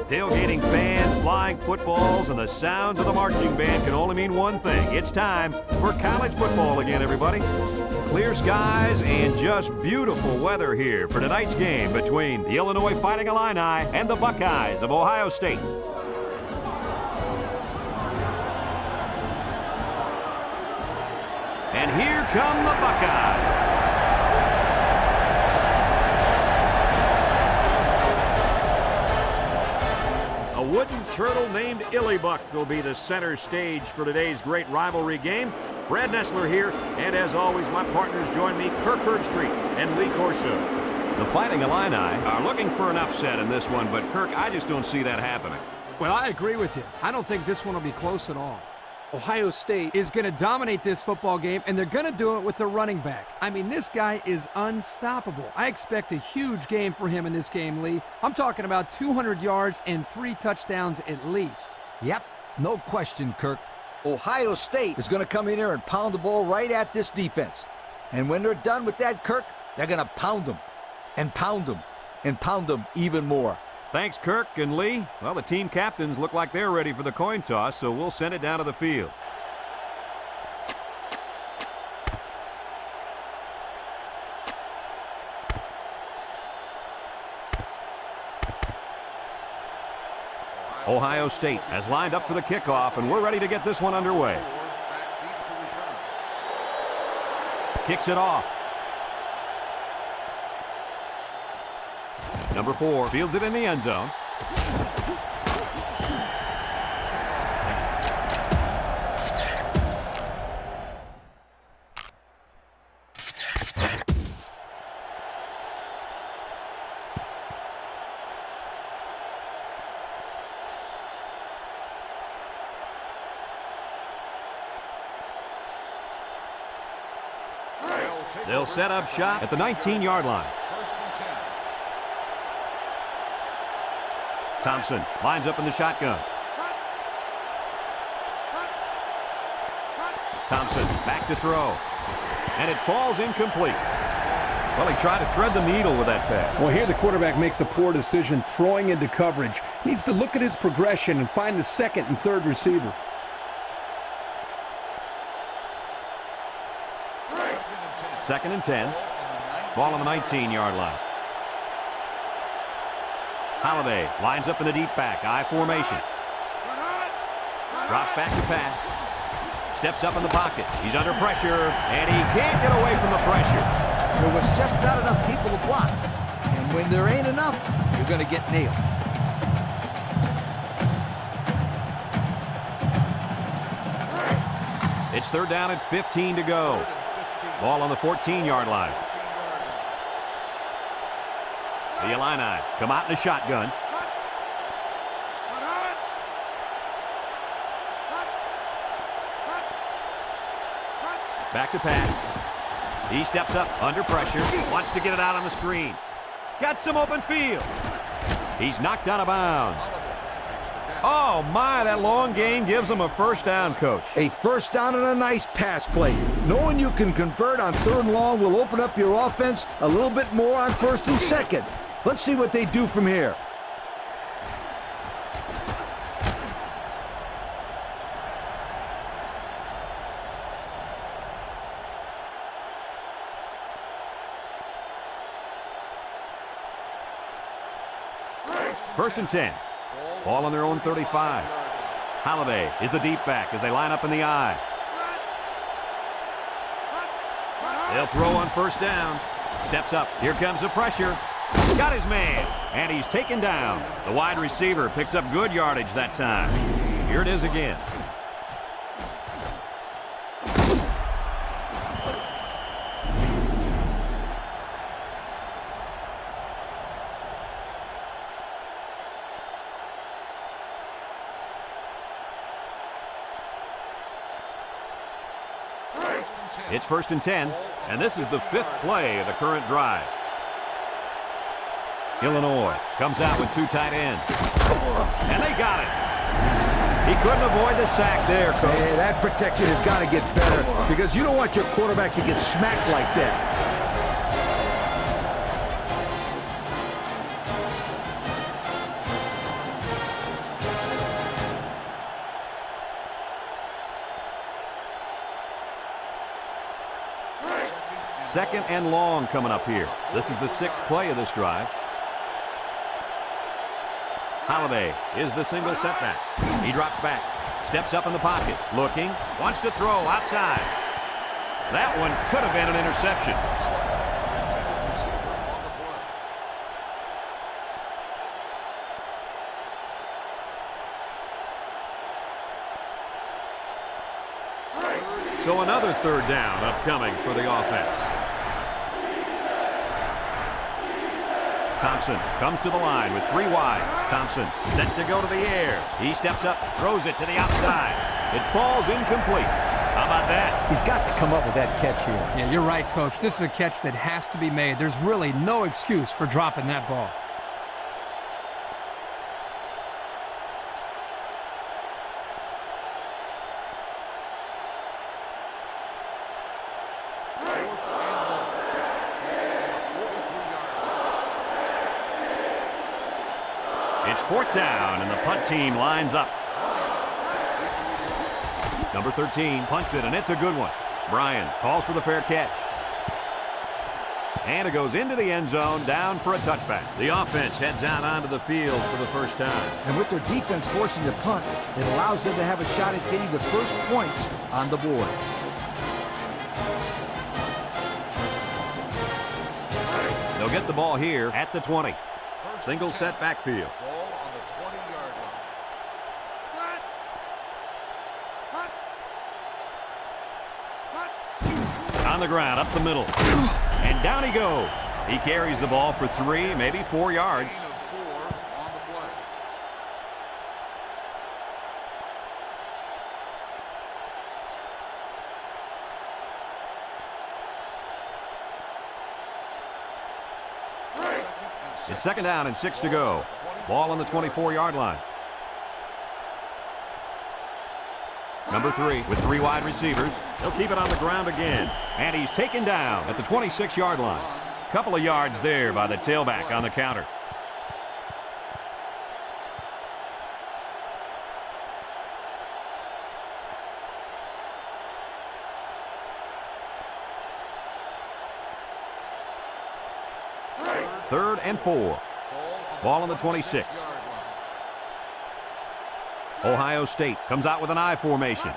Tailgating fans, flying footballs, and the sounds of the marching band can only mean one thing. It's time for college football again, everybody. Clear skies and just beautiful weather here for tonight's game between the Illinois Fighting Illini and the Buckeyes of Ohio State. And here come the Buckeyes. A wooden turtle named Illybuck will be the center stage for today's great rivalry game. Brad Nessler here, and as always, my partners join me, Kirk Herbstreit and Lee Corso. The Fighting Illini are looking for an upset in this one, but Kirk, I just don't see that happening. Well, I agree with you. I don't think this one will be close at all. Ohio State is going to dominate this football game, and they're going to do it with the running back. I mean, this guy is unstoppable. I expect a huge game for him in this game, Lee. I'm talking about 200 yards and 3 touchdowns at least. Yep, no question, Kirk. Ohio State is going to come in here and pound the ball right at this defense. And when they're done with that, Kirk, they're going to pound them and pound them and pound them even more. Thanks, Kirk and Lee. Well, the team captains look like they're ready for the coin toss, so we'll send it down to the field. Ohio State has lined up for the kickoff, and we're ready to get this one underway. Kicks it off. Number 4 fields it in the end zone. They'll set up shop at the 19-yard line. Thompson lines up in the shotgun. Thompson back to throw. And it falls incomplete. Well, he tried to thread the needle with that pass. Well, here the quarterback makes a poor decision throwing into coverage. Needs to look at his progression and find the second and third receiver. Second and 10. Ball on the 19-yard line. Holiday lines up in the deep back, I formation. Drops back to pass. Steps up in the pocket. He's under pressure, and he can't get away from the pressure. There was just not enough people to block. And when there ain't enough, you're going to get nailed. It's third down and 15 to go. Ball on the 14-yard line. The Illini come out in the shotgun. Back to pass. He steps up under pressure. Wants to get it out on the screen. Got some open field. He's knocked out of bounds. Oh, my, that long gain gives him a first down, Coach. A first down and a nice pass play. Knowing you can convert on third and long will open up your offense a little bit more on first and second. Let's see what they do from here. First and 10. Ball on their own 35. Holiday is the deep back as they line up in the I. They'll throw on first down. Steps up. Here comes the pressure. Got his man, and he's taken down. The wide receiver picks up good yardage that time. Here it is again. It's first and 10, and this is the 5th play of the current drive. Illinois comes out with 2 tight ends. And they got it. He couldn't avoid the sack there, Coach. Hey, that protection has got to get better because you don't want your quarterback to get smacked like that. 2nd and long coming up here. This is the 6th play of this drive. Holiday is the single setback. He drops back, steps up in the pocket, looking, wants to throw outside. That one could have been an interception. So another 3rd down upcoming for the offense. Thompson comes to the line with 3 wide. Thompson set to go to the air. He steps up, throws it to the outside. It falls incomplete. How about that? He's got to come up with that catch here. Yeah, you're right, Coach. This is a catch that has to be made. There's really no excuse for dropping that ball. It's 4th down, and the punt team lines up. Number 13 punts it, and it's a good one. Bryan calls for the fair catch. And it goes into the end zone, down for a touchback. The offense heads out onto the field for the first time. And with their defense forcing the punt, it allows them to have a shot at getting the first points on the board. They'll get the ball here at the 20. Single set backfield. Ball on the 20-yard line. On the ground, up the middle. And down he goes. He carries the ball for 3, maybe 4 yards. Gain of 4 on the play. It's 2nd down and 6 to go. Ball on the 24-yard line. Number 3 with 3 wide receivers. He'll keep it on the ground again. And he's taken down at the 26-yard line. Couple of yards there by the tailback on the counter. Third and 4. Ball on the 26. Ohio State comes out with an I formation.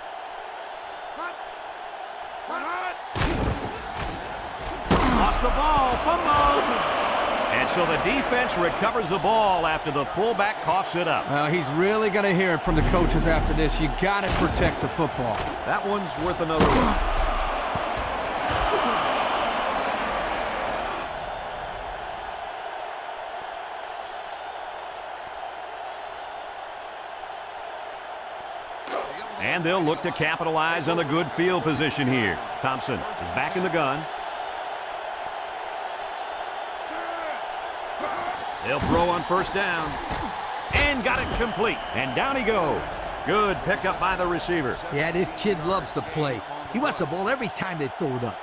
Lost the ball, fumbled. And so the defense recovers the ball after the fullback coughs it up. Well, he's really going to hear it from the coaches after this. You got to protect the football. That one's worth another one. And they'll look to capitalize on the good field position here. Thompson is back in the gun. They'll throw on 1st down. And got it complete. And down he goes. Good pickup by the receiver. Yeah, this kid loves to play. He wants the ball every time they throw it up.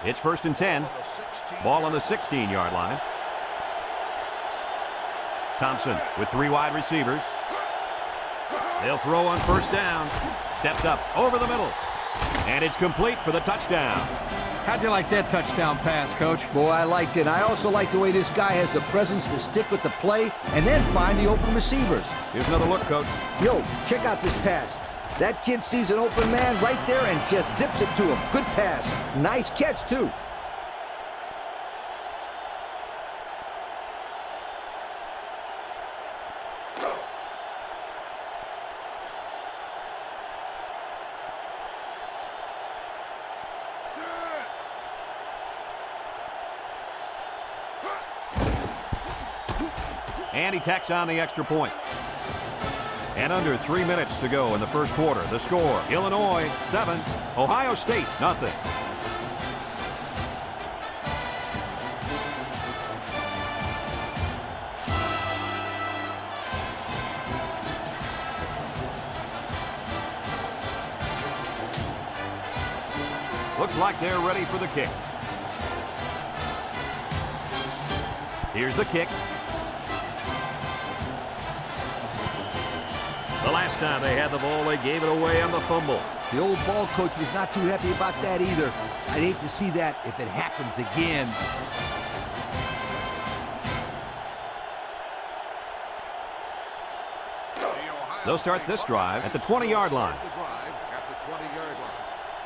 It's 1st and 10. Ball on the 16-yard line. Thompson with 3 wide receivers. They'll throw on 1st down. Steps up over the middle. And it's complete for the touchdown. How'd you like that touchdown pass, Coach? Boy, I liked it. I also like the way this guy has the presence to stick with the play and then find the open receivers. Here's another look, Coach. Yo, check out this pass. That kid sees an open man right there and just zips it to him. Good pass. Nice catch, too. And he tacks on the extra point. And under 3 minutes to go in the first quarter. The score, Illinois 7, Ohio State nothing. Looks like they're ready for the kick. Here's the kick. The last time they had the ball, they gave it away on the fumble. The old ball coach was not too happy about that either. I'd hate to see that if it happens again. They'll start this drive at the 20-yard line.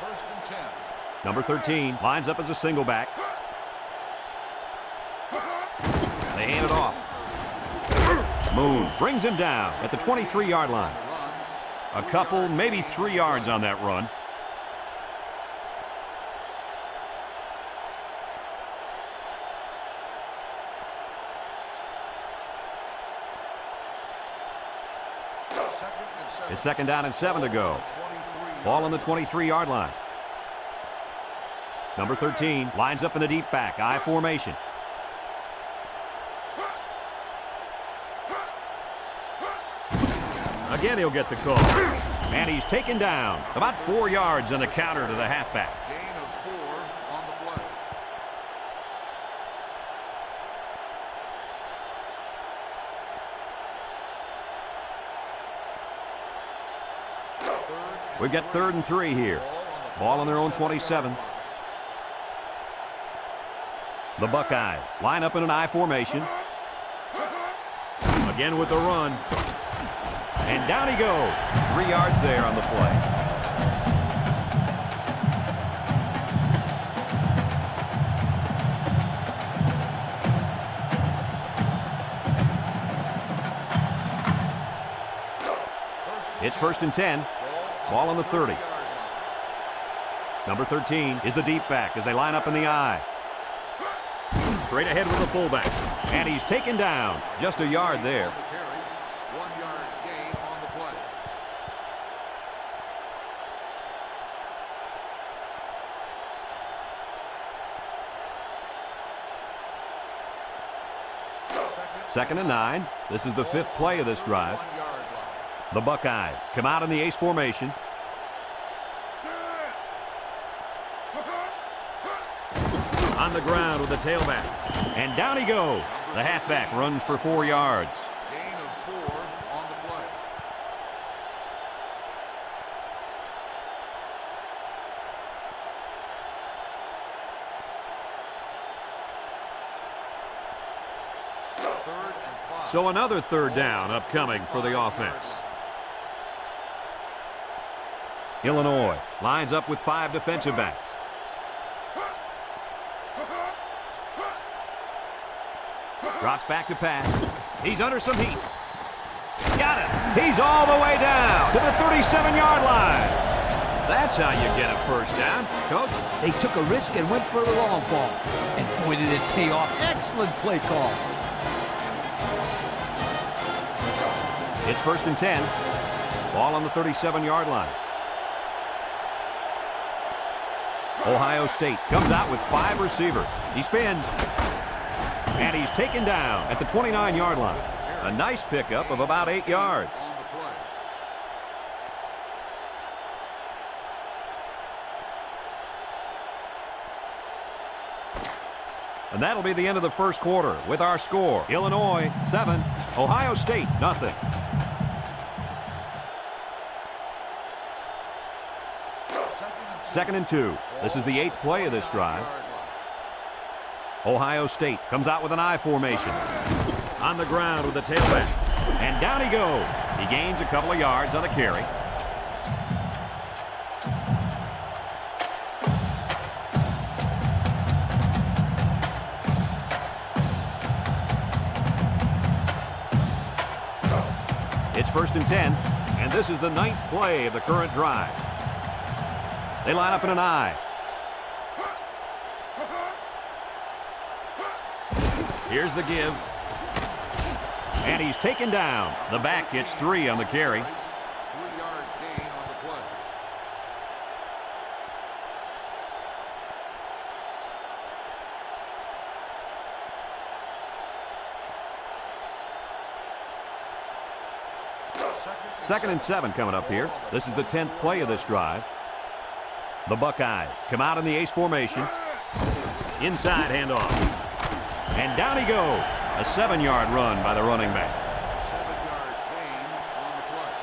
First and 10. Number 13 lines up as a single back. They hand it off. Moon brings him down at the 23-yard line. A couple, maybe 3 yards on that run. It's second down and 7 to go. Ball on the 23-yard line. Number 13 lines up in a deep back, I formation. Again, he'll get the call. And he's taken down. About 4 yards on the counter to the halfback. Gain of 4 on the play. We've got 3rd and 3 here. Ball on their own 27. The Buckeyes line up in an I formation. Again with the run. And down he goes. 3 yards there on the play. It's 1st and 10. Ball on the 30. Number 13 is the deep back as they line up in the I. Straight ahead with the fullback. And he's taken down. Just a yard there. 1 yard gain on the play. Second and 9. This is the 5th play of this drive. 1 yard line. The Buckeyes come out in the ace formation. On the ground with the tailback. And down he goes. The halfback runs for 4 yards. Gain of 4 on the play. Third and 5. So another 3rd down upcoming for the offense. Illinois lines up with 5 defensive backs. Drops back to pass. He's under some heat. Got it. He's all the way down to the 37-yard line. That's how you get a 1st down, Coach. They took a risk and went for the long ball. And boy, did it pay off. Excellent play call. It's 1st and 10. Ball on the 37-yard line. Ohio State comes out with 5 receivers. He spins. And he's taken down at the 29-yard line. A nice pickup of about 8 yards. On the play. And that'll be the end of the 1st quarter with our score. Illinois 7, Ohio State nothing. Second and 2. This is the 8th play of this drive. Ohio State comes out with an I formation. On the ground with the tailback. And down he goes. He gains a couple of yards on the carry. It's 1st and 10. And this is the 9th play of the current drive. They line up in an I. Here's the give. And he's taken down. The back gets 3 on the carry. 3 yard gain on the play. Second and 7 coming up here. This is the 10th play of this drive. The Buckeyes come out in the ace formation. Inside handoff. And down he goes. A 7-yard run by the running back. 7 yard gain on the play.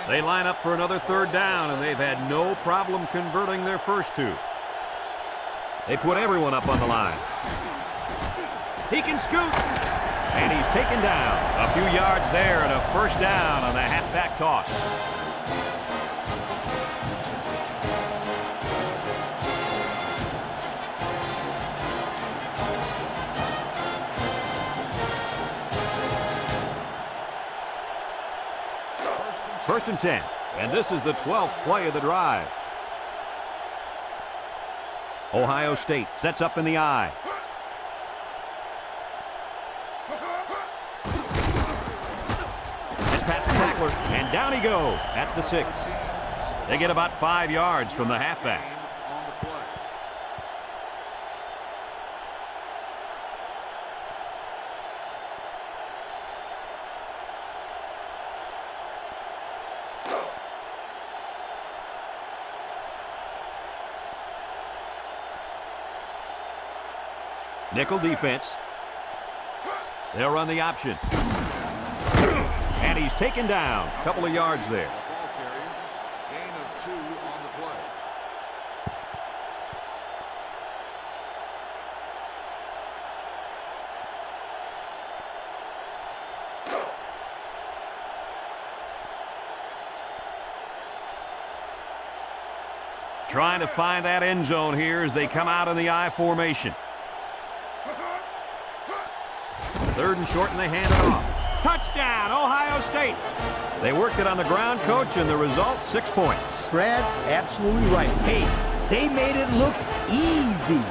They line up for another third down, and they've had no problem converting their first two. They put everyone up on the line. He can scoot, and he's taken down. A few yards there and a first down on the halfback toss. First and 10, and this is the 12th play of the drive. Ohio State sets up in the I. It's past the tackler, and down he goes at the 6. They get about 5 yards from the halfback. Nickel defense. They'll run the option. And he's taken down. A couple of yards there. Ball carrier, gain of 2 on the play. Trying to find that end zone here as they come out in the I formation. Third and short, and they hand it off. Touchdown, Ohio State. They worked it on the ground, Coach, and the result, 6 points. Brad, absolutely right. Hey, they made it look easy.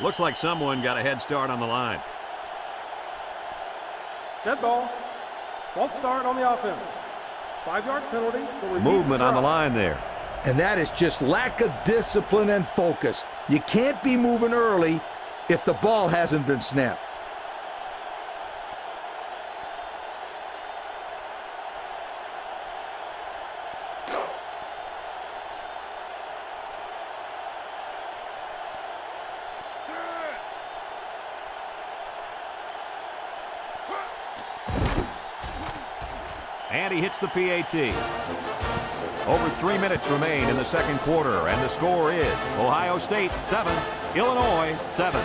Looks like someone got a head start on the line. Dead ball. False start on the offense. 5-yard penalty. Movement on the line there. And that is just lack of discipline and focus. You can't be moving early if the ball hasn't been snapped. And he hits the PAT. Over 3 minutes remain in the second quarter, and the score is Ohio State 7, Illinois 7.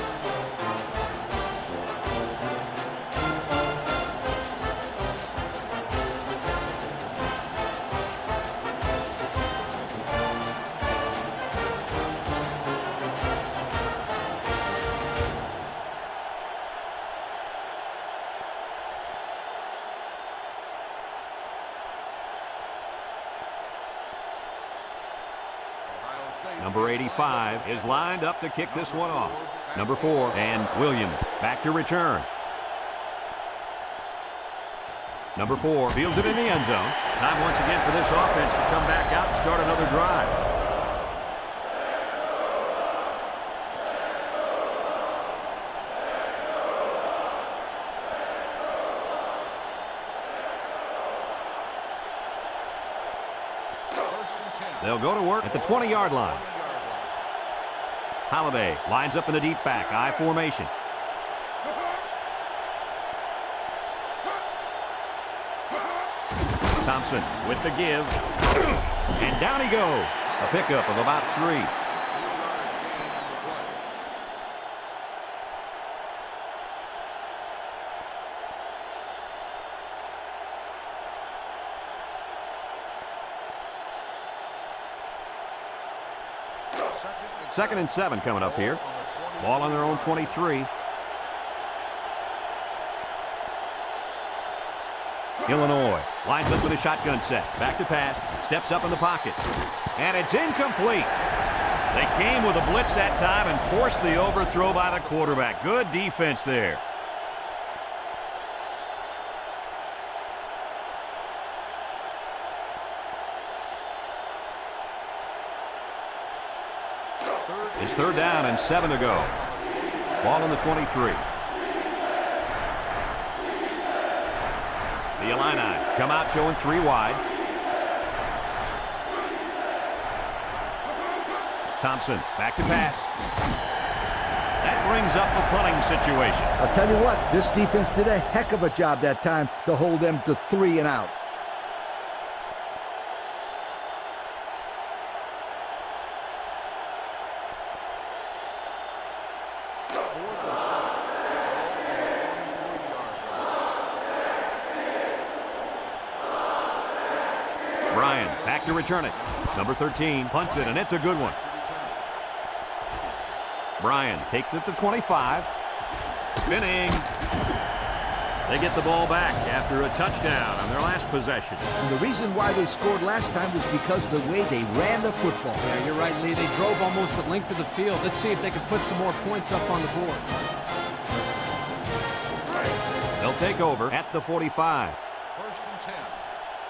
Number 85 is lined up to kick this one off. Number 4, and Williams back to return. Number 4 fields it in the end zone. Time once again for this offense to come back out and start another drive. They'll go to work at the 20-yard line. Holiday lines up in the deep back, I formation. Thompson with the give. And down he goes. A pickup of about 3. Second and 7 coming up here. Ball on their own 23. Illinois lines up with a shotgun set. Back to pass. Steps up in the pocket. And it's incomplete. They came with a blitz that time and forced the overthrow by the quarterback. Good defense there. It's third down and 7 to go. Ball on the 23. The Illini come out showing 3 wide. Thompson back to pass. That brings up the punting situation. I'll tell you what, this defense did a heck of a job that time to hold them to 3 and out. Ryan back to return it. Number 13 punts it, and it's a good one. Bryan takes it to 25. Spinning. They get the ball back after a touchdown on their last possession. And the reason why they scored last time was because of the way they ran the football. Yeah, you're right, Lee. They drove almost the length of the field. Let's see if they can put some more points up on the board. They'll take over at the 45. First and 10.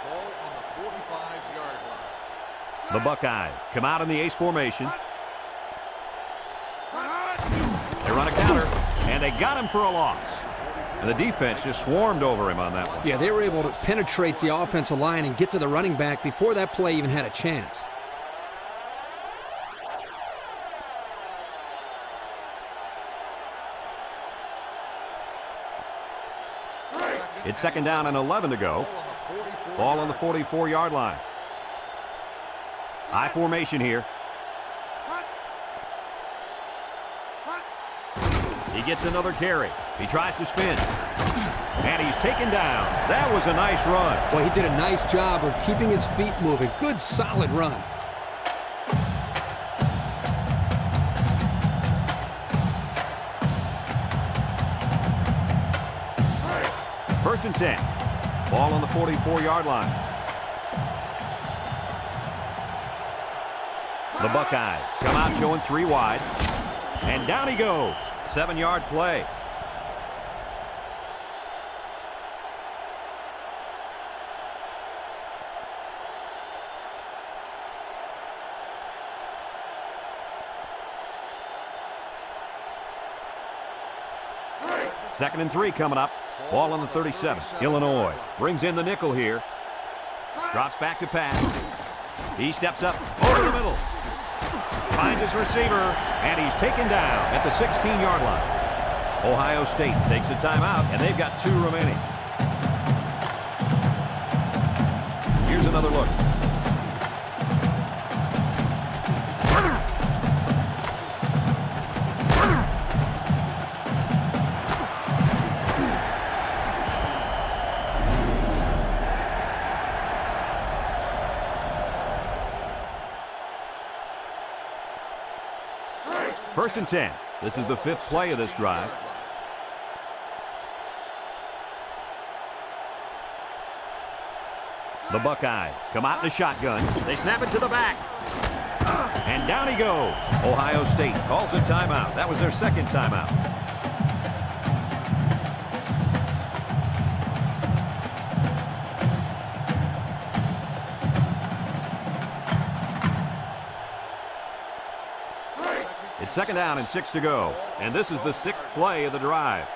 Ball on the 45-yard line. The Buckeyes come out in the ace formation. They run a counter, and they got him for a loss. And the defense just swarmed over him on that one. Yeah, they were able to penetrate the offensive line and get to the running back before that play even had a chance. It's second down and 11 to go. Ball on the 44-yard line. High formation here. He gets another carry. He tries to spin. And he's taken down. That was a nice run. Well, he did a nice job of keeping his feet moving. Good, solid run. First and 10. Ball on the 44-yard line. The Buckeyes come out showing 3 wide. And down he goes. 7-yard play. Second and 3 coming up. Ball on the 37. Illinois brings in the nickel here. Drops back to pass. He steps up over the middle. Finds his receiver, and he's taken down at the 16-yard line. Ohio State takes a timeout, and they've got 2 remaining. Here's another look. First and 10. This is the 5th play of this drive. The Buckeyes come out in the shotgun. They snap it to the back. And down he goes. Ohio State calls a timeout. That was their 2nd timeout. It's second down and 6 to go. And this is the 6th play of the drive.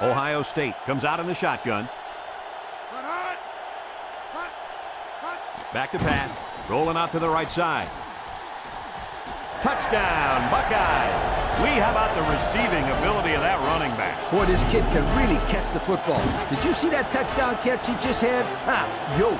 Ohio State comes out in the shotgun. Back to pass. Rolling out to the right side. Touchdown, Buckeyes. Lee, how about the receiving ability of that running back? Boy, this kid can really catch the football. Did you see that touchdown catch he just had? Ha! Yo!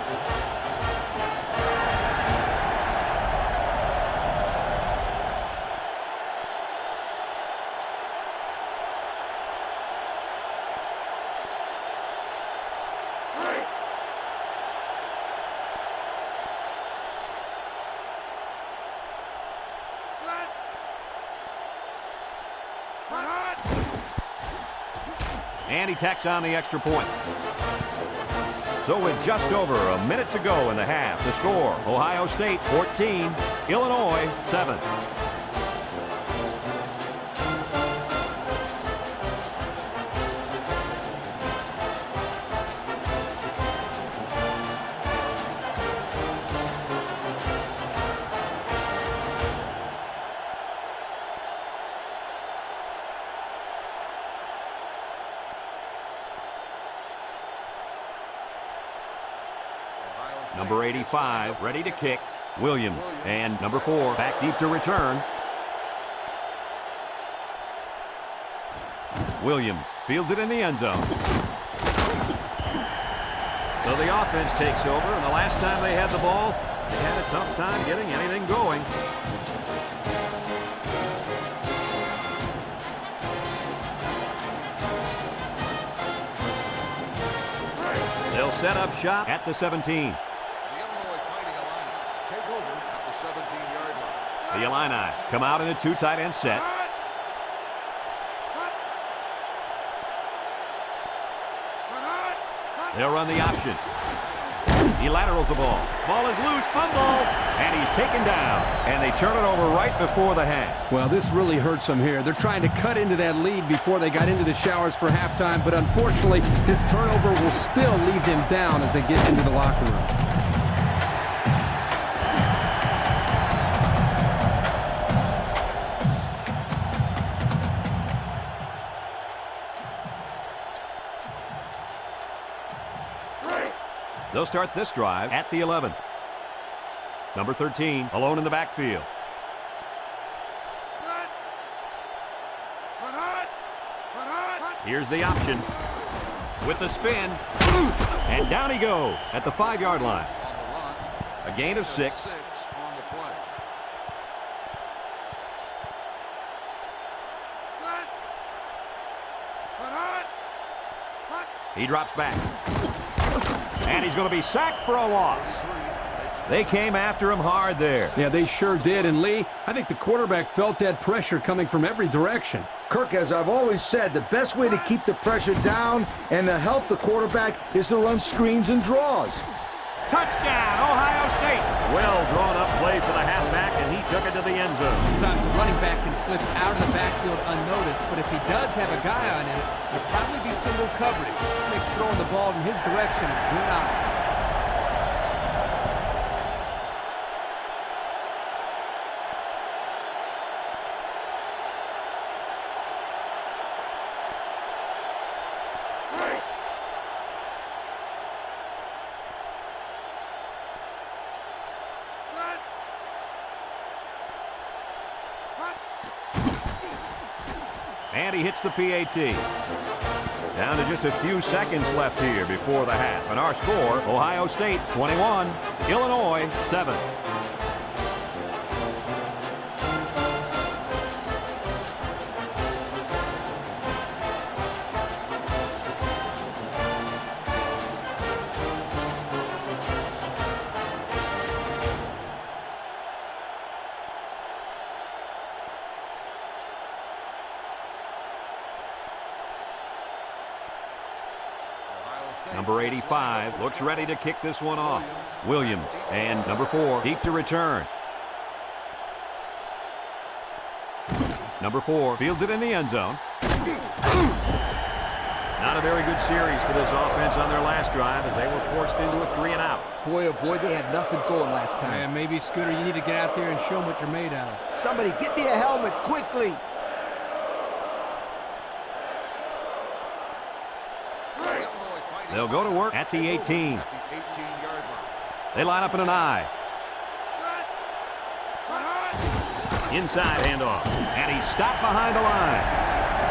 And he tacks on the extra point. So with just over a minute to go in the half, the score, Ohio State 14, Illinois 7. Number 85 ready to kick. Williams. And number 4 back deep to return. Williams fields it in the end zone. So the offense takes over, and the last time they had the ball, they had a tough time getting anything going. They'll set up shop at the 17. The Illinois Fighting Illini take over at the 17-yard line. The Illini come out in a 2 tight end set. They'll run the option. He laterals the ball. Ball is loose, fumble, and he's taken down. And they turn it over right before the half. Well, this really hurts them here. They're trying to cut into that lead before they got into the showers for halftime, but unfortunately, this turnover will still leave them down as they get into the locker room. They'll start this drive at the 11. Number 13, alone in the backfield. Here's the option. With the spin. And down he goes at the 5-yard line. A gain of 6. On the play. He drops back. And he's going to be sacked for a loss. They came after him hard there. Yeah, they sure did. And Lee, I think the quarterback felt that pressure coming from every direction. Kirk, as I've always said, the best way to keep the pressure down and to help the quarterback is to run screens and draws. Touchdown, Ohio State. Well drawn up play for the halfback, and he took it to the end zone. Sometimes the running back can slip out of the backfield unnoticed, but if he does have a guy on him, it'll probably be single coverage. Makes throwing the ball in his direction a good option. And he hits the PAT. Down to just a few seconds left here before the half. And our score, Ohio State 21, Illinois 7. Number 85 looks ready to kick this one off. Williams. And number 4 deep to return. Number 4 fields it in the end zone. Not a very good series for this offense on their last drive as they were forced into a 3-and-out. Boy, oh boy, they had nothing going last time. And maybe, Scooter, you need to get out there and show them what you're made out of. Somebody get me a helmet quickly. They'll go to work at the 18. At the 18-yard line. They line up in an I. Inside handoff. And he's stopped behind the line.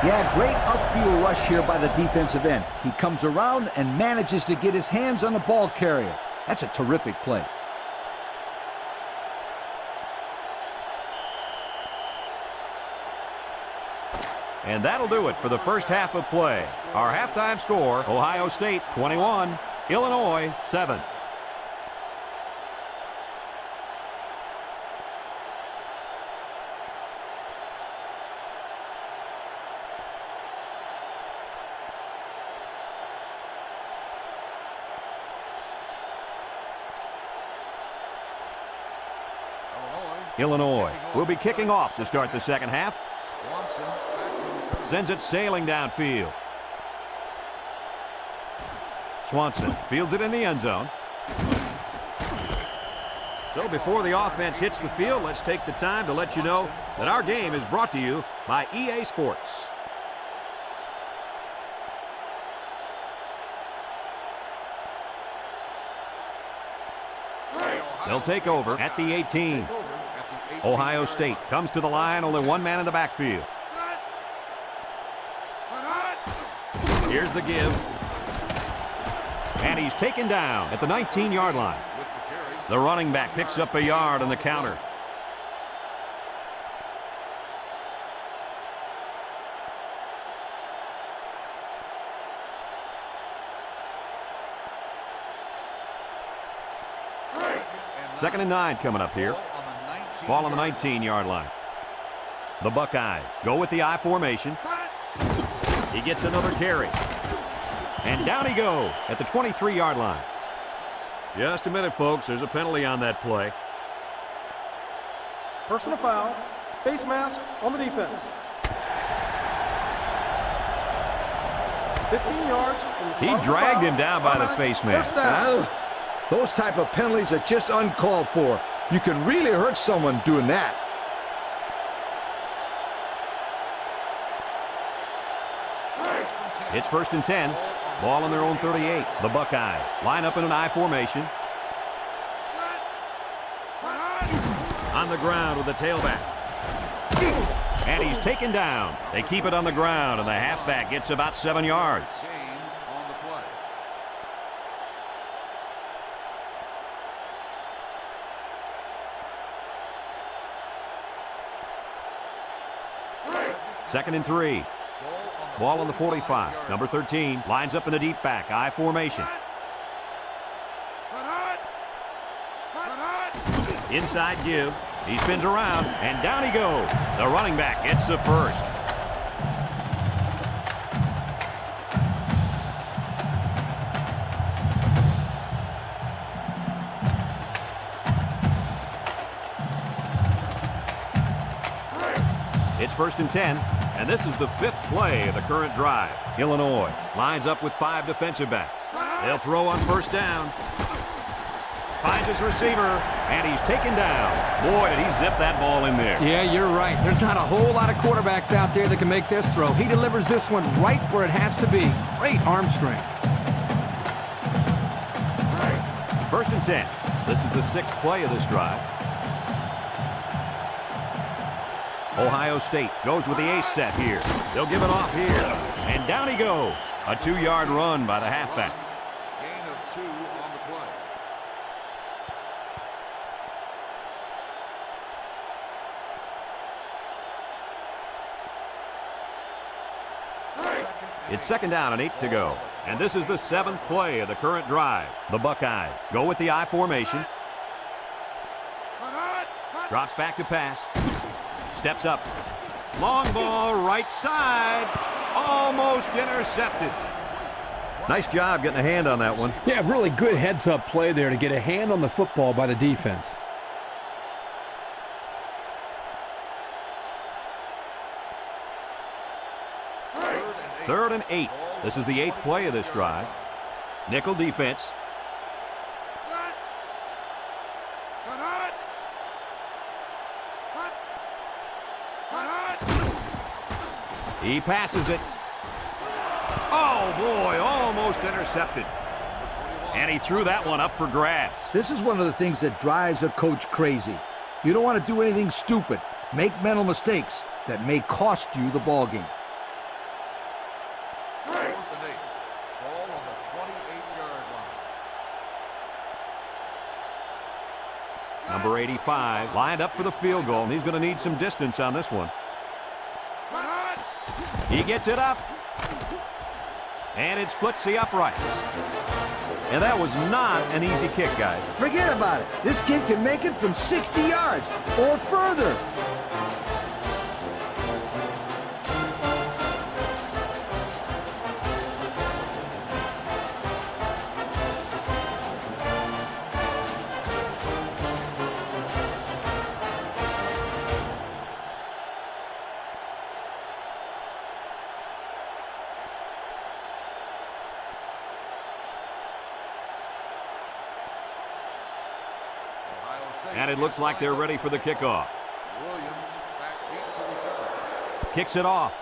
Yeah, great upfield rush here by the defensive end. He comes around and manages to get his hands on the ball carrier. That's a terrific play. And that'll do it for the first half of play. Our halftime score, Ohio State 21, Illinois 7. Illinois will be kicking off to start the second half. Swanson back to return. Sends it sailing downfield. Swanson fields it in the end zone. So before the offense hits the field, let's take the time to let you know that our game is brought to you by EA Sports. They'll take over at the 18. Ohio State comes to the line, only one man in the backfield. Here's the give. And he's taken down at the 19-yard line. The running back picks up a yard on the counter. Second and 9 coming up here. Ball on the 19-yard line. The Buckeyes go with the I formation. He gets another carry. And down he goes at the 23-yard line. Just a minute, folks. There's a penalty on that play. Personal foul. Face mask on the defense. 15 yards. From the He spot of the dragged foul. him down by the face mask. First down. Those type of penalties are just uncalled for. You can really hurt someone doing that. It's first and 10. Ball on their own 38. The Buckeyes line up in an I formation. On the ground with the tailback. And he's taken down. They keep it on the ground, and the halfback gets about 7 yards. Second and 3. Ball on the 45. Number 13 lines up in the deep back. I formation. Inside give. He spins around, and down he goes. The running back gets the first. It's first and 10, and this is the 5th play of the current drive. Illinois lines up with 5 defensive backs. They'll throw on first down. Finds his receiver, and he's taken down. Boy, did he zip that ball in there. Yeah, you're right. There's not a whole lot of quarterbacks out there that can make this throw. He delivers this one right where it has to be. Great arm strength. First and 10. This is the 6th play of this drive. Ohio State goes with the ace set here. They'll give it off here. And down he goes. A 2-yard run by the halfback. Gain of 2 on the play. It's second down and 8 to go. And this is the 7th play of the current drive. The Buckeyes go with the I formation. Drops back to pass. Steps up. Long ball, right side. Almost intercepted. Nice job getting a hand on that one. Yeah, really good heads-up play there to get a hand on the football by the defense. Third and 8. This is the 8th play of this drive. Nickel defense. He passes it. Oh, boy, almost intercepted. And he threw that one up for grabs. This is one of the things that drives a coach crazy. You don't want to do anything stupid. Make mental mistakes that may cost you the ball game. Fourth and 8. Ball on the 28-yard line. Number 85 lined up for the field goal, and he's going to need some distance on this one. He gets it up. And it splits the uprights. And that was not an easy kick, guys. Forget about it. This kid can make it from 60 yards or further. And it looks like they're ready for the kickoff. Williams back deep to return. Kicks it off.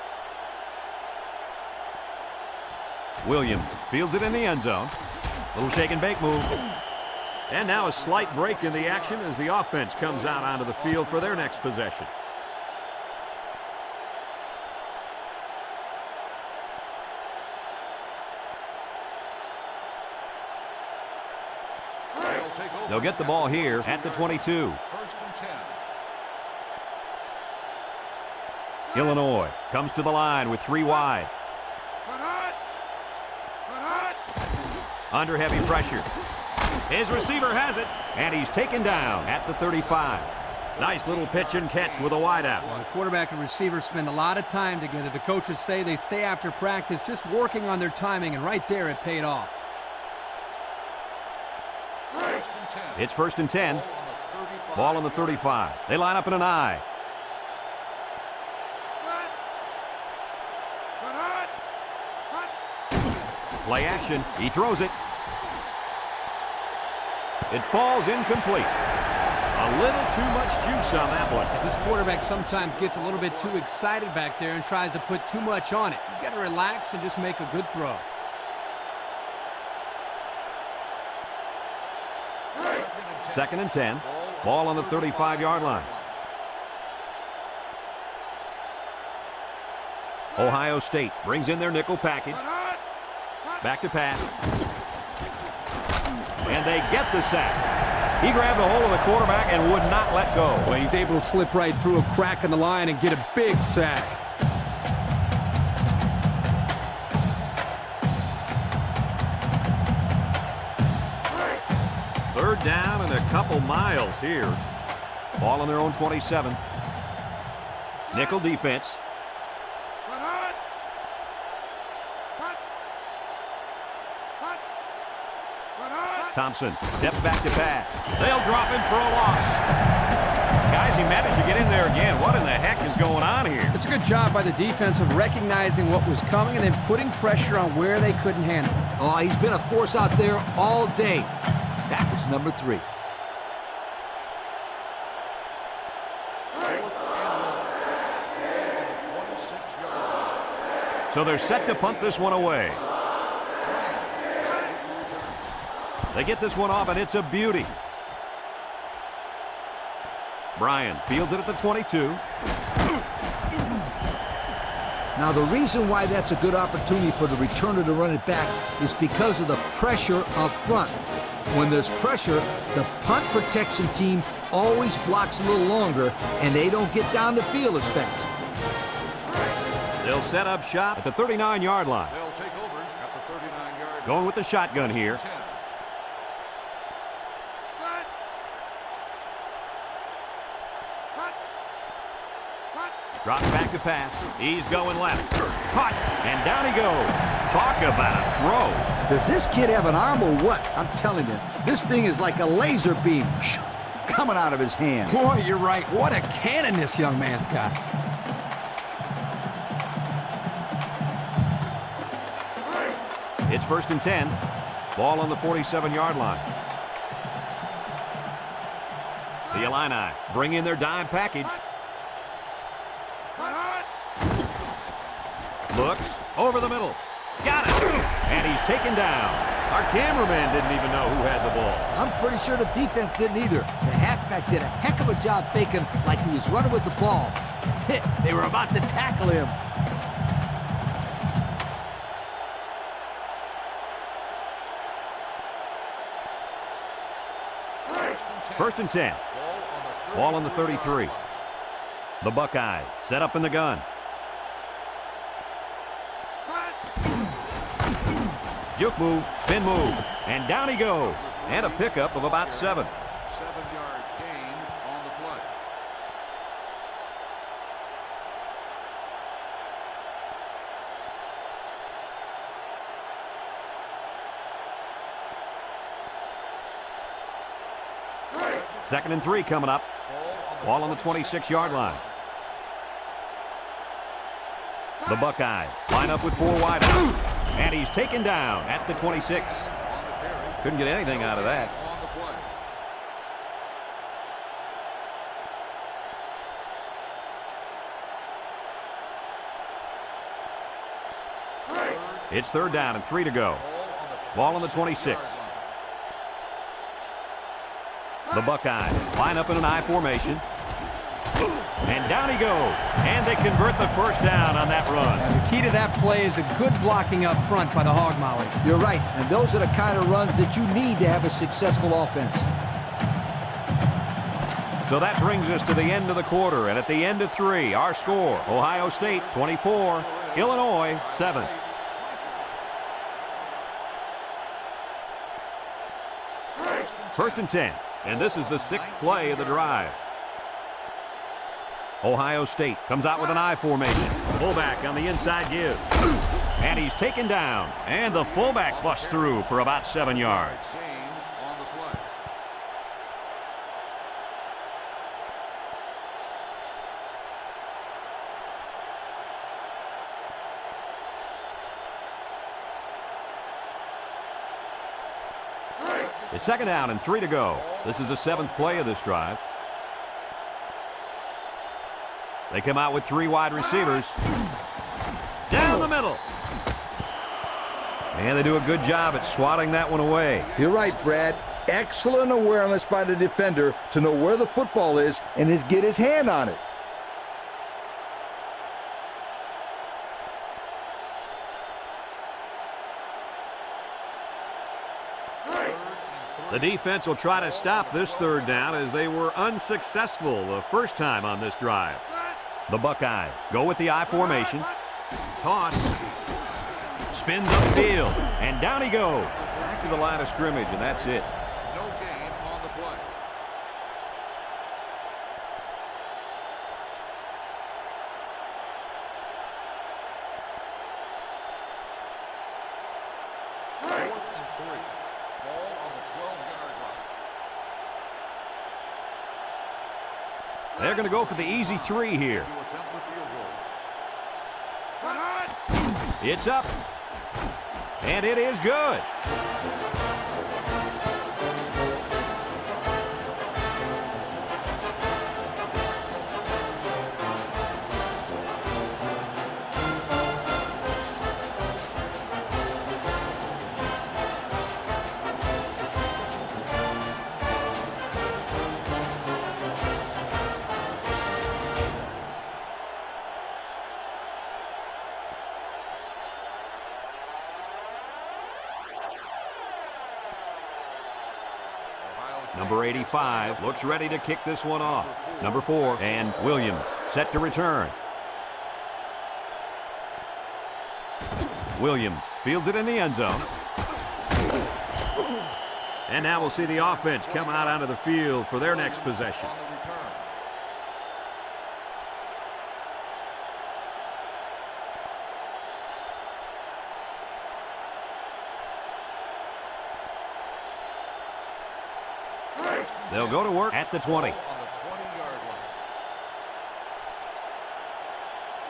Williams fields it in the end zone. Little shake and bake move. And now a slight break in the action as the offense comes out onto the field for their next possession. They'll get the ball here at the 22. First and 10. Illinois comes to the line with 3 wide. Under heavy pressure. His receiver has it, and he's taken down at the 35. Nice little pitch and catch with a wideout. Well, the quarterback and receiver spend a lot of time together. The coaches say they stay after practice just working on their timing, and right there it paid off. It's first and 10. Ball on the 35. They line up in an I. Play action. He throws it. It falls incomplete. A little too much juice on that one. This quarterback sometimes gets a little bit too excited back there and tries to put too much on it. He's got to relax and just make a good throw. Second and 10. Ball on the 35-yard line. Ohio State brings in their nickel package. Back to pass. And they get the sack. He grabbed a hold of the quarterback and would not let go. Well, he's able to slip right through a crack in the line and get a big sack. Third down and a couple miles here. Ball on their own 27. Nickel defense. Thompson steps back to pass. They'll drop him for a loss. Guys, he managed to get in there again. What in the heck is going on here? It's a good job by the defense of recognizing what was coming and then putting pressure on where they couldn't handle it. Oh, he's been a force out there all day. That was number 3. So they're set to punt this one away. They get this one off, and it's a beauty. Bryan fields it at the 22. Now, the reason why that's a good opportunity for the returner to run it back is because of the pressure up front. When there's pressure, the punt protection team always blocks a little longer, and they don't get down the field as fast. They'll set up shop at the 39-yard line. They'll take over at the 39-yard. Going with the shotgun here. Drops back to pass. He's going left. Caught. And down he goes. Talk about a throw. Does this kid have an arm or what? I'm telling you, this thing is like a laser beam coming out of his hand. Boy, you're right. What a cannon this young man's got. It's first and 10. Ball on the 47-yard line. The Illini bring in their dime package. Looks over the middle. Got it. And he's taken down. Our cameraman didn't even know who had the ball. I'm pretty sure the defense didn't either. The halfback did a heck of a job faking like he was running with the ball. They were about to tackle him. First and 10. Ball on the 33. The Buckeyes set up in the gun. Juke move, spin move, and down he goes. And a pickup of about 7. 7-yard gain on the play. Second and 3 coming up. Ball on the 26-yard line. The Buckeyes line up with 4 wide out. And he's taken down at the 26. Couldn't get anything out of that. On the play. It's third down and 3 to go. Ball on the 26. The Buckeyes line up in an I formation. And down he goes. And they convert the first down on that run. And the key to that play is a good blocking up front by the Hog Mollies. You're right, and those are the kind of runs that you need to have a successful offense. So that brings us to the end of the quarter, and at the end of 3, our score, Ohio State 24, Illinois 7. First and 10, and this is the 6th play of the drive. Ohio State comes out with an I formation. Fullback on the inside give. And he's taken down, and the fullback busts through for about 7 yards. It's 2nd down and 3 to go. This is the 7th play of this drive. They come out with 3 wide receivers. Down the middle. And they do a good job at swatting that one away. You're right, Brad. Excellent awareness by the defender to know where the football is and get his hand on it. The defense will try to stop this 3rd down as they were unsuccessful the first time on this drive. The Buckeyes go with the I formation. Toss. Spins upfield. And down he goes. Back to the line of scrimmage, and that's it. No gain on the play. Fourth and 3. Ball on the 12-yard line. They're going to go for the easy 3 here. To attempt the field goal. It's up. And it is good. Number 85 looks ready to kick this one off. Number 4, and Williams set to return. Williams fields it in the end zone. And now we'll see the offense come out onto the field for their next possession. On the return. They'll go to work at the 20. On the 20-yard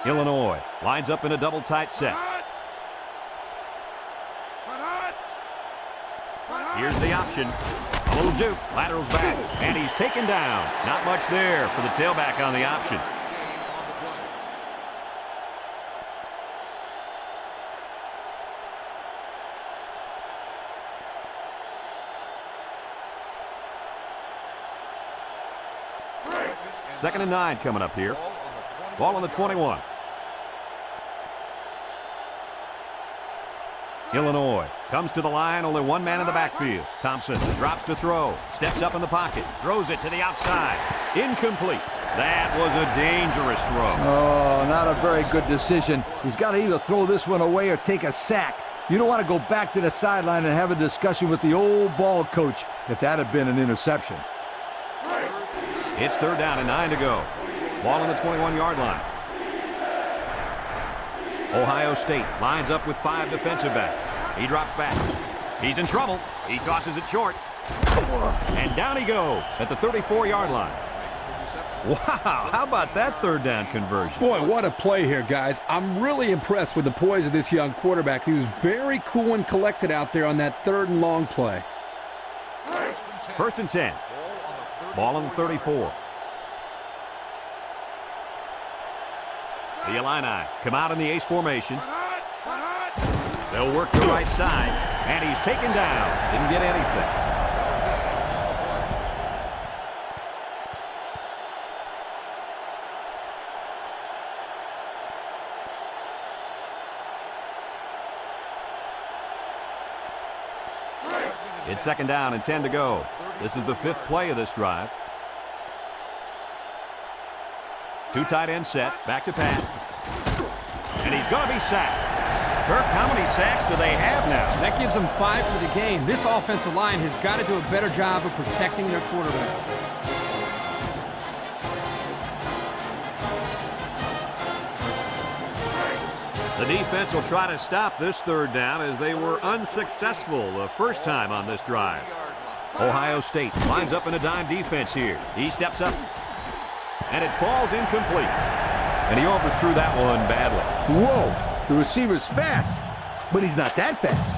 line. Illinois lines up in a double tight set. Here's the option. A little juke. Laterals back. And he's taken down. Not much there for the tailback on the option. Gain on the play. Second and 9 coming up here. Ball on the 21. Illinois comes to the line, only one man in the backfield. Thompson drops to throw, steps up in the pocket, throws it to the outside. Incomplete. That was a dangerous throw. Oh, not a very good decision. He's got to either throw this one away or take a sack. You don't want to go back to the sideline and have a discussion with the old ball coach if that had been an interception. It's 3rd down and 9 to go. Ball on the 21-yard line. Ohio State lines up with 5 defensive backs. He drops back. He's in trouble. He tosses it short. And down he goes at the 34-yard line. Wow, how about that 3rd down conversion? Boy, what a play here, guys. I'm really impressed with the poise of this young quarterback. He was very cool and collected out there on that 3rd and long play. First and 10. Ball on the 34. The Illini come out in the ace formation. They'll work the right side, and he's taken down. Didn't get anything. It's 2nd down and 10 to go. This is the 5th play of this drive. 2 tight end set. Back to pass. And he's going to be sacked. Kirk, how many sacks do they have now? That gives them 5 for the game. This offensive line has got to do a better job of protecting their quarterback. The defense will try to stop this 3rd down as they were unsuccessful the first time on this drive. Ohio State lines up in a dime defense here. He steps up, and it falls incomplete. And he overthrew that one badly. Whoa, the receiver's fast, but he's not that fast.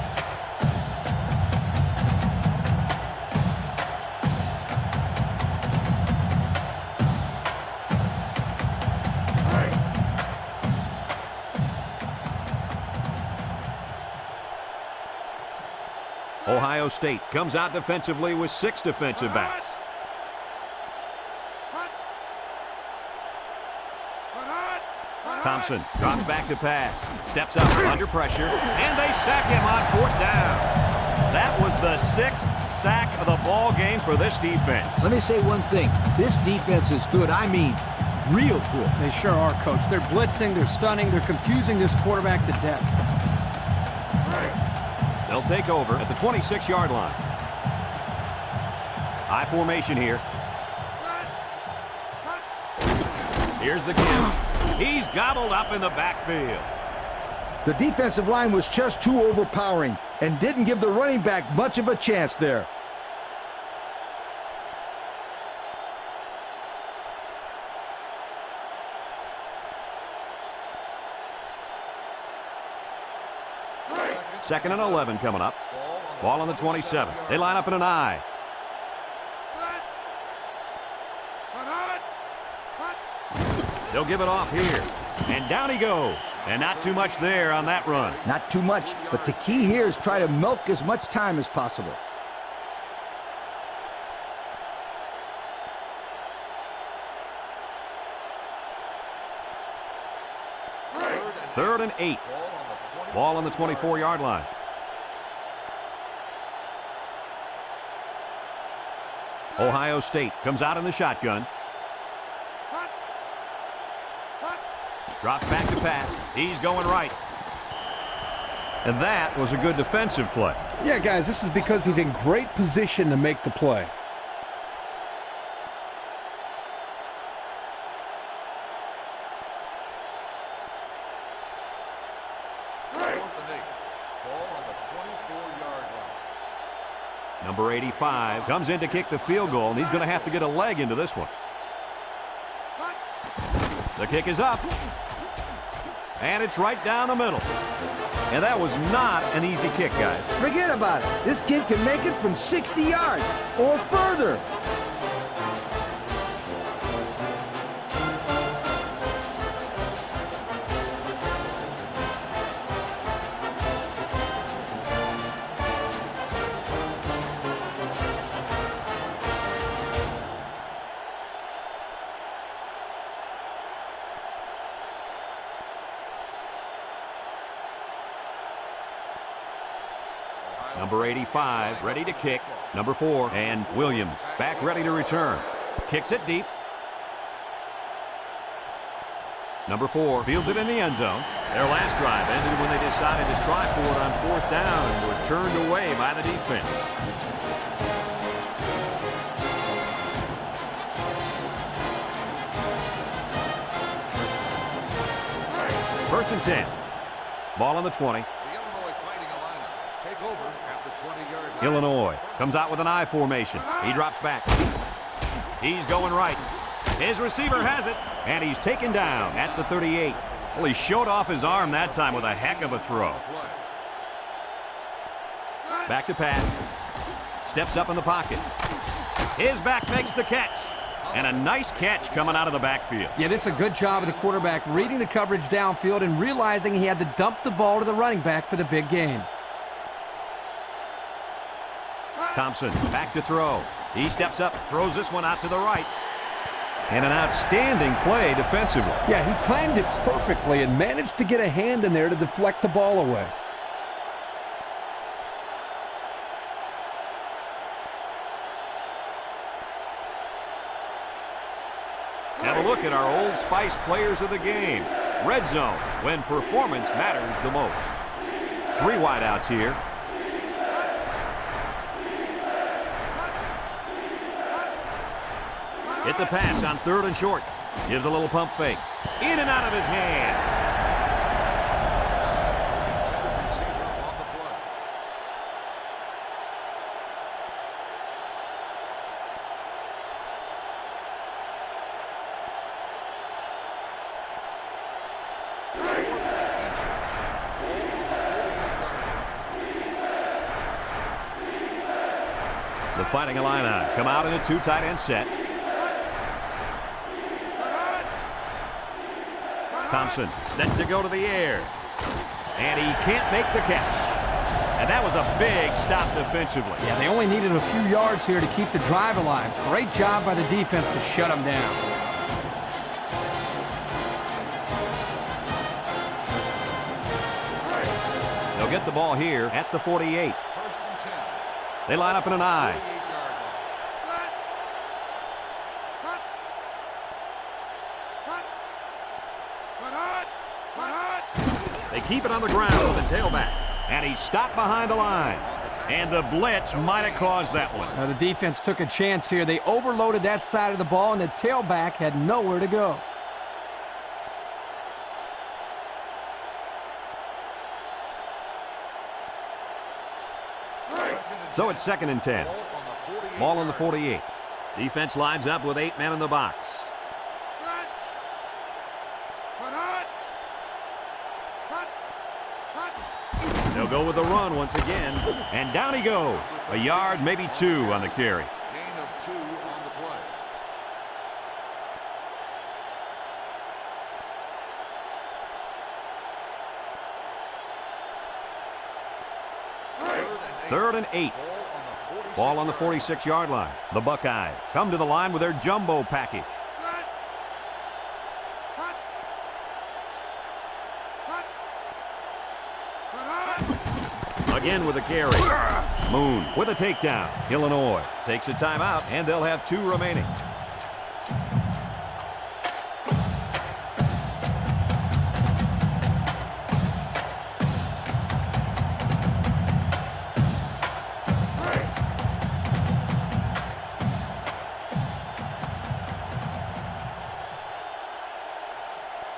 Ohio State comes out defensively with 6 defensive backs. Thompson drops back to pass, steps up under pressure, and they sack him on 4th down. That was the 6th sack of the ball game for this defense. Let me say one thing. This defense is good. I mean, real good. They sure are, Coach. They're blitzing, they're stunning, they're confusing this quarterback to death. They'll take over at the 26-yard line. High formation here. Here's the give. He's gobbled up in the backfield. The defensive line was just too overpowering and didn't give the running back much of a chance there. Second and 11 coming up. Ball on the 27. They line up in an I. They'll give it off here. And down he goes. And not too much there on that run. Not too much, but the key here is try to milk as much time as possible. Third and 8. Ball on the 24-yard line. Ohio State comes out in the shotgun. Drops back to pass. He's going right. And that was a good defensive play. Yeah, guys, this is because he's in great position to make the play. Number 85 comes in to kick the field goal, and he's going to have to get a leg into this one. The kick is up. And it's right down the middle. And that was not an easy kick, guys. Forget about it. This kid can make it from 60 yards or further. Number 85, ready to kick. Number 4, and Williams back ready to return. Kicks it deep. Number 4 fields it in the end zone. Their last drive ended when they decided to try for it on 4th down and were turned away by the defense. First and 10. Ball on the 20. Illinois comes out with an I formation. He drops back. He's going right. His receiver has it, and he's taken down at the 38. Well, he showed off his arm that time with a heck of a throw. Back to pass. Steps up in the pocket. His back makes the catch. And a nice catch coming out of the backfield. Yeah, this is a good job of the quarterback reading the coverage downfield and realizing he had to dump the ball to the running back for the big game. Thompson back to throw. He steps up, throws this one out to the right. And an outstanding play defensively. Yeah, he timed it perfectly and managed to get a hand in there to deflect the ball away. a look at our Old Spice players of the game. Red zone, when performance matters the most. 3 wideouts here. It's a pass on 3rd and short. Gives a little pump fake. In and out of his hand. The Fighting Illini come out in a 2 tight end set. Thompson set to go to the air. And he can't make the catch. And that was a big stop defensively. Yeah, they only needed a few yards here to keep the drive alive. Great job by the defense to shut them down. They'll get the ball here at the 48. They line up in an I. They keep it on the ground with the tailback. And he stopped behind the line. And the blitz might have caused that one. Now the defense took a chance here. They overloaded that side of the ball, and the tailback had nowhere to go. So it's 2nd and 10. Ball on the 48. Defense lines up with 8 men in the box. They'll go with the run once again. And down he goes. A yard, maybe 2 on the carry. Gain of 2 on the play. Third and 8. Ball on the 46-yard line. The Buckeyes come to the line with their jumbo package. Again with a carry. Moon with a takedown. Illinois takes a timeout, and they'll have 2 remaining.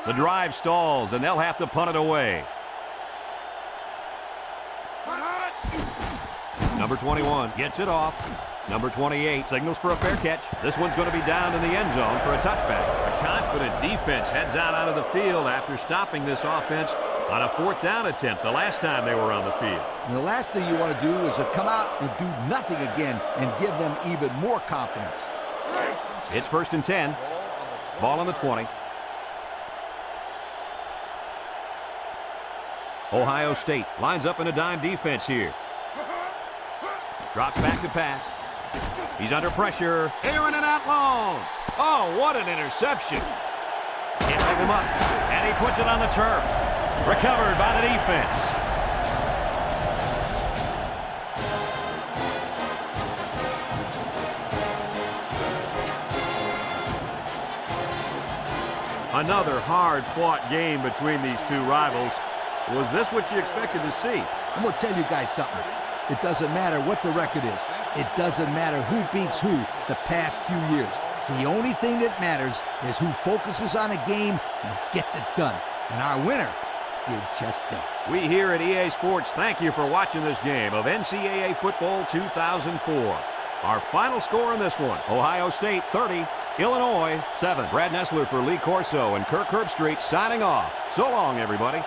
The drive stalls, and they'll have to punt it away. Number 21 gets it off. Number 28 signals for a fair catch. This one's going to be down in the end zone for a touchback. A confident defense heads out onto the field after stopping this offense on a 4th down attempt the last time they were on the field. And the last thing you want to do is to come out and do nothing again and give them even more confidence. It's 1st and 10. Ball on the 20. Ohio State lines up in a dime defense here. Drops back to pass. He's under pressure. Airing it out long. Oh, what an interception. Can't pick him up. And he puts it on the turf. Recovered by the defense. Another hard-fought game between these 2 rivals. Was this what you expected to see? I'm going to tell you guys something. It doesn't matter what the record is. It doesn't matter who beats who the past few years. The only thing that matters is who focuses on a game and gets it done. And our winner did just that. We here at EA Sports thank you for watching this game of NCAA Football 2004. Our final score in this one, Ohio State 30, Illinois 7. Brad Nessler for Lee Corso and Kirk Herbstreit signing off. So long, everybody.